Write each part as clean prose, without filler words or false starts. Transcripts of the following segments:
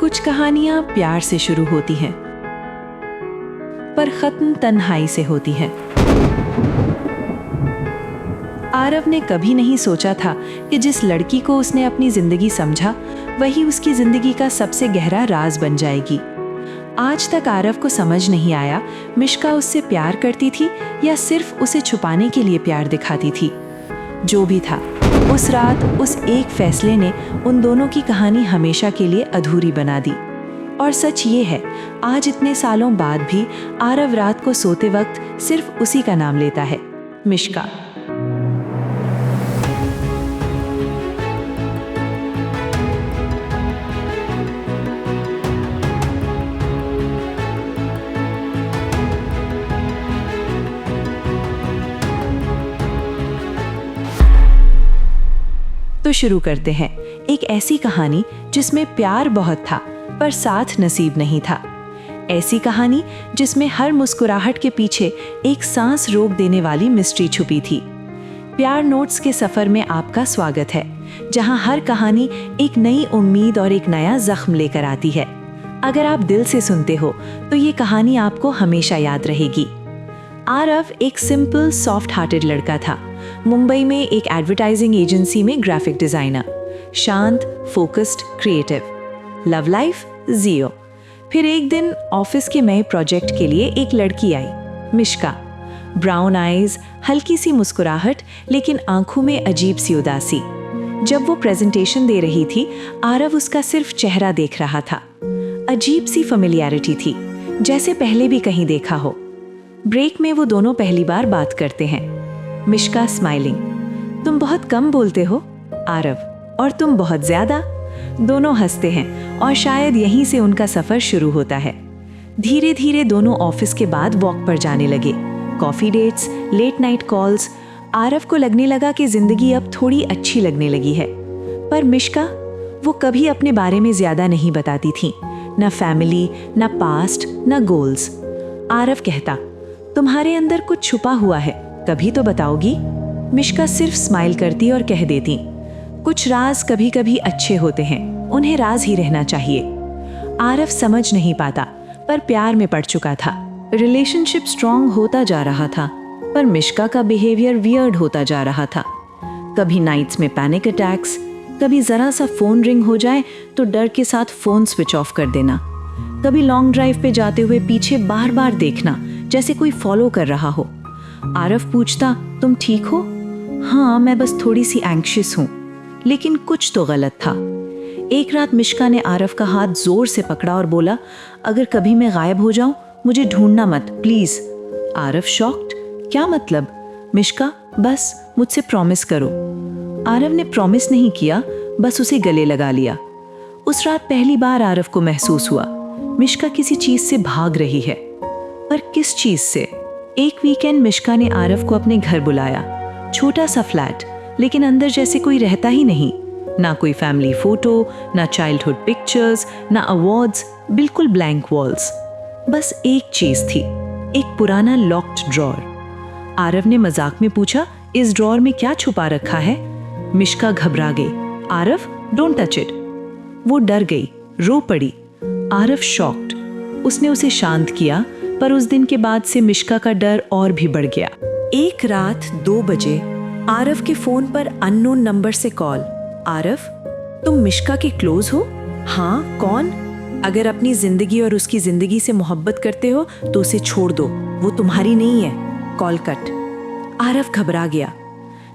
कुछ कहानियां प्यार से शुरू होती हैं, पर खत्म तन्हाई से होती हैं। आरव ने कभी नहीं सोचा था कि जिस लड़की को उसने अपनी जिंदगी समझा, वही उसकी जिंदगी का सबसे गहरा राज बन जाएगी। आज तक आरव को समझ नहीं आया मिश्का उससे प्यार करती थी या सिर्फ उसे छुपाने के लिए प्यार दिखाती थी। जो भी था, उस रात उस एक फैसले ने उन दोनों की कहानी हमेशा के लिए अधूरी बना दी। और सच ये है, आज इतने सालों बाद भी आरव रात को सोते वक्त सिर्फ उसी का नाम लेता है, मिश्का। तो शुरू करते हैं एक ऐसी कहानी जिसमें प्यार बहुत था पर साथ नसीब नहीं था। ऐसी कहानी जिसमें हर मुस्कुराहट के पीछे एक सांस रोक देने वाली मिस्ट्री छुपी थी। प्यार नोट्स के सफर में आपका स्वागत है, जहां हर कहानी एक नई उम्मीद और एक नया जख्म लेकर आती है। अगर आप दिल से सुनते हो तो ये कहानी आपको हमेशा याद रहेगी। आरव एक सिंपल सॉफ्ट हार्टेड लड़का था, मुंबई में एक एडवर्टाइजिंग एजेंसी में ग्राफिक डिजाइनर, शांत, focused, creative. Love life zero. फिर एक दिन ऑफिस के नए प्रोजेक्ट के लिए एक लड़की आई, मिश्का। ब्राउन आईज, हल्की सी मुस्कुराहट, लेकिन आंखों में अजीब सी उदासी। जब वो प्रेजेंटेशन दे रही थी, आरव उसका सिर्फ चेहरा देख रहा था। अजीब सी फेमिलियरिटी थी, जैसे पहले भी कहीं देखा हो। ब्रेक में वो दोनों पहली बार बात करते हैं। मिश्का स्माइलिंग, तुम बहुत कम बोलते हो आरव, और तुम बहुत ज्यादा। दोनों हंसते हैं और शायद यहीं से उनका सफर शुरू होता है। धीरे धीरे दोनों ऑफिस के बाद वॉक पर जाने लगे। Coffee dates, late night calls. Aarav को लगने लगा कि जिंदगी अब थोड़ी अच्छी लगने लगी है। पर मिश्का, वो कभी अपने बारे में ज्यादा नहीं बताती थी, ना फैमिली, ना पास्ट, ना गोल्स। आरव कहता, तुम्हारे अंदर कुछ छुपा हुआ है, कभी तो बताओगी। मिश्का सिर्फ स्माइल करती और कह देती, कुछ राज कभी कभी अच्छे होते हैं, उन्हें राज ही रहना चाहिए। आरव समझ नहीं पाता, पर प्यार में पड़ चुका था। रिलेशनशिप स्ट्रांग होता जा रहा था, पर मिश्का का बिहेवियर वियर्ड होता जा रहा था। कभी नाइट्स में पैनिक अटैक्स, कभी जरा सा फोन रिंग हो जाए तो डर के साथ फोन स्विच ऑफ कर देना। कभी लॉन्ग ड्राइव पे जाते हुए पीछे बार बार देखना, जैसे कोई फॉलो कर रहा हो। आरव पूछता, तुम ठीक हो? हाँ, मैं बस थोड़ी सी एंग्शियस हूँ। लेकिन कुछ तो गलत था। एक रात मिश्का ने आरव का हाथ जोर से पकड़ा और बोला, अगर कभी मैं गायब हो जाऊं, मुझे ढूंढना मत, प्लीज। आरव शॉक्ड, क्या मतलब? मिश्का, बस मुझसे प्रॉमिस करो। आरव ने प्रॉमिस नहीं किया, बस उसे गले लगा लिया। उस रात पहली बार आरव को महसूस हुआ मिश्का किसी चीज से भाग रही है। पर किस चीज से? एक वीकेंड मिश्का ने आरव को अपने घर बुलाया। छोटा सा फ्लैट, लेकिन अंदर जैसे कोई रहता ही नहीं। ना कोई फैमिली फोटो, ना चाइल्डहुड पिक्चर्स, ना अवार्ड्स, बिल्कुल ब्लैंक वॉल्स। बस एक चीज थी, एक पुराना लॉक्ड ड्रॉर। आरव ने मजाक में पूछा, इस ड्रॉर में क्या छुपा रखा है? मिश्का घबरा गई। Aarav, don't touch it. वो डर गई, रो पड़ी। आरव शॉक्ड। उसने उसे शांत किया, पर उस दिन के बाद से मिश्का का डर और भी बढ़ गया। एक रात 2 बजे आरव के फोन पर अननोन नंबर से कॉल। आरव, तुम मिश्का के क्लोज हो? हाँ, कौन? अगर अपनी जिंदगी और उसकी जिंदगी से मोहब्बत करते हो तो उसे छोड़ दो, वो तुम्हारी नहीं है। Call cut. आरव घबरा गया।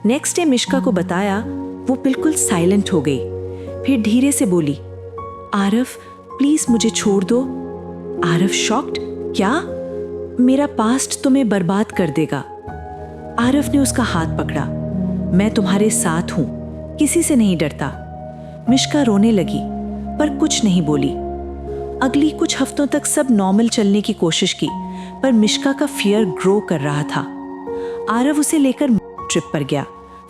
नेक्स्ट डे मिश्का को बताया, वो बिल्कुल साइलेंट हो गई। फिर धीरे से बोली, आरव प्लीज मुझे छोड़ दो। आरव शॉक्ड, क्या? मेरा पास्ट तुम्हें बर्बाद कर देगा। आरव ने उसका हाथ पकड़ा। मैं तुम्हारे साथ हूं, किसी से नहीं डरता। मिश्का रोने लगी, पर कुछ नहीं बोली। अगली कुछ हफ्तों तक सब नॉर्मल चलने की कोशिश की, पर मिश्का का फियर ग्रो कर रहा था। आरव उसे लेकर ट्रिप पर गया।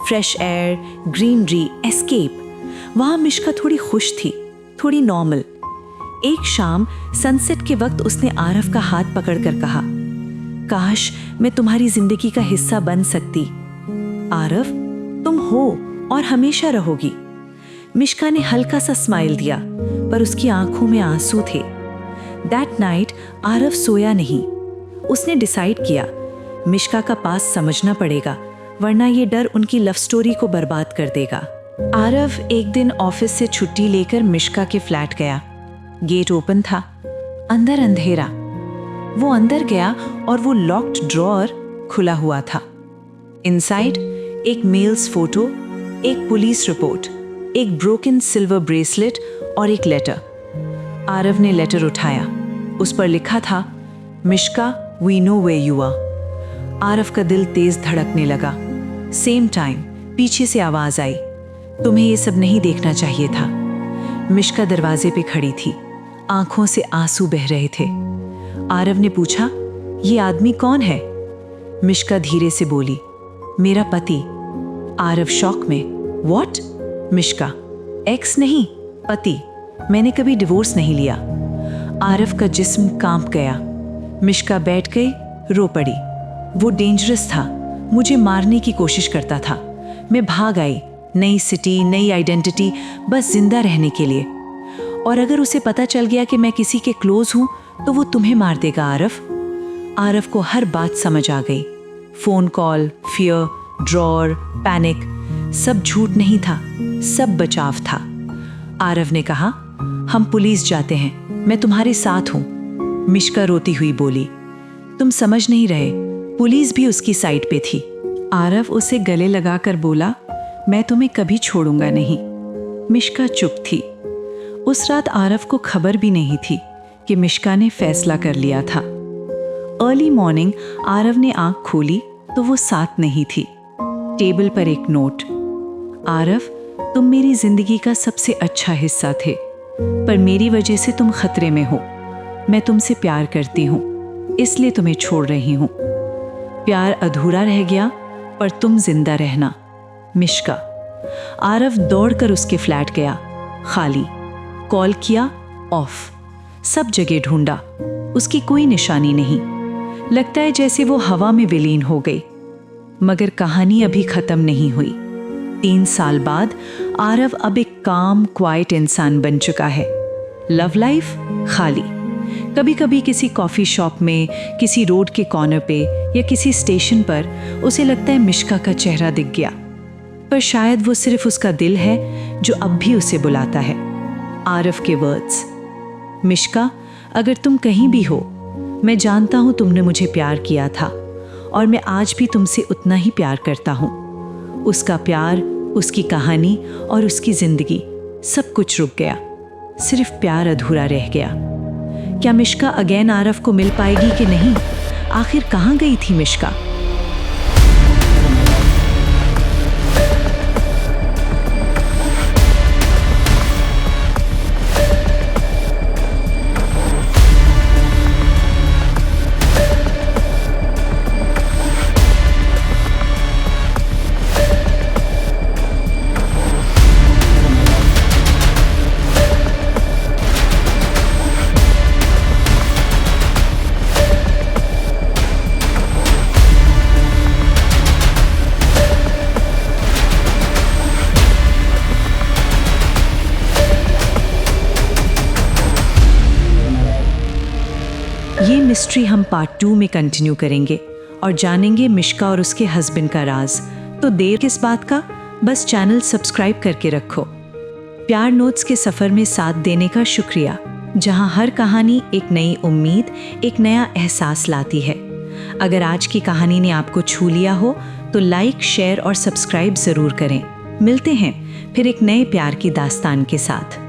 Fresh air, greenery, escape. वहां मिश्का थोड़ी खुश थी, थोड़ी नॉर्मल। एक शाम सनसेट के वक्त उसने आरव का हाथ पकड़कर कहा, काश मैं तुम्हारी जिंदगी का हिस्सा बन सकती। आरव, तुम हो और हमेशा रहोगी। मिश्का ने हल्का सा स्माइल दिया, पर उसकी आंखों में आंसू थे। दैट नाइट आरव सोया नहीं। उसने डिसाइड किया मिश्का का पास समझना पड़ेगा, वरना ये डर उनकी लव स्टोरी को बर्बाद कर देगा। आरव एक दिन ऑफिस से छुट्टी लेकर मिश्का के फ्लैट गया। गेट ओपन था, अंदर अंधेरा। वो अंदर गया और वो लॉक्ड ड्रॉअर खुला हुआ था। इनसाइड एक मेल्स फोटो, एक पुलिस रिपोर्ट, एक ब्रोकन सिल्वर ब्रेसलेट और एक लेटर। आरव ने लेटर उठाया। उस पर लिखा था, Mishka, we know where you are. Aarav का दिल तेज धड़कने लगा। सेम टाइम पीछे से आवाज आई, तुम्हें ये सब नहीं देखना चाहिए था। मिश्का दरवाजे पे खड़ी थी, आंखों से आंसू बह रहे थे। आरव ने पूछा, ये आदमी कौन है? मिश्का धीरे से बोली, मेरा पति। आरव शॉक में, व्हाट? मिश्का, एक्स नहीं, पति। मैंने कभी डिवोर्स नहीं लिया। आरव का जिस्म कांप गया। मिश्का बैठ गई, रो पड़ी। वो डेंजरस था, मुझे मारने की कोशिश करता था। मैं भाग आई, नई सिटी, नई आइडेंटिटी, बस जिंदा रहने के लिए। और अगर उसे पता चल गया कि मैं किसी के क्लोज हूं तो वो तुम्हें मार देगा आरव। आरव को हर बात समझ आ गई। Phone call, fear, drawer, panic, सब झूठ नहीं था, सब बचाव था। आरव ने कहा, हम पुलिस जाते हैं, मैं तुम्हारे साथ हूं। मिश्का रोती हुई बोली, तुम समझ नहीं रहे, पुलिस भी उसकी साइड पे थी। आरव उसे गले लगाकर बोला, मैं तुम्हें कभी छोड़ूंगा नहीं। मिश्का चुप थी। उस रात आरव को खबर भी नहीं थी कि मिश्का ने फैसला कर लिया था। अर्ली मॉर्निंग आरव ने आंख खोली तो वो साथ नहीं थी। टेबल पर एक नोट, आरव, तुम मेरी जिंदगी का सबसे अच्छा हिस्सा थे, पर मेरी वजह से तुम खतरे में हो। मैं तुमसे प्यार करती हूँ, इसलिए तुम्हें छोड़ रही हूँ। प्यार अधूरा रह गया, पर तुम जिंदा रहना। मिश्का। आरव दौड़कर उसके फ्लैट गया, खाली। कॉल किया, ऑफ। सब जगह ढूंढा, उसकी कोई निशानी नहीं। लगता है जैसे वो हवा में विलीन हो गई। मगर कहानी अभी खत्म नहीं हुई। 3 साल बाद आरव अब एक काम, क्वाइट इंसान बन चुका है। लव लाइफ खाली। कभी कभी किसी कॉफी शॉप में, किसी रोड के कॉर्नर पे या किसी स्टेशन पर उसे लगता है मिश्का का चेहरा दिख गया, पर शायद वो सिर्फ उसका दिल है जो अब भी उसे बुलाता है। आरव के वर्ड्स, मिश्का, अगर तुम कहीं भी हो, मैं जानता हूं तुमने मुझे प्यार किया था और मैं आज भी तुमसे उतना ही प्यार करता हूं। उसका प्यार, उसकी कहानी और उसकी जिंदगी, सब कुछ रुक गया, सिर्फ प्यार अधूरा रह गया। क्या मिश्का अगेन आरव को मिल पाएगी कि नहीं? आखिर कहाँ गई थी मिश्का? ये मिस्ट्री हम पार्ट 2 में कंटिन्यू करेंगे और जानेंगे मिश्का और उसके हस्बैंड का राज। तो देर किस बात का, बस चैनल सब्सक्राइब करके रखो। प्यार नोट्स के सफ़र में साथ देने का शुक्रिया, जहां हर कहानी एक नई उम्मीद, एक नया एहसास लाती है। अगर आज की कहानी ने आपको छू लिया हो तो लाइक, शेयर और सब्सक्राइब ज़रूर करें। मिलते हैं फिर एक नए प्यार की दास्तान के साथ।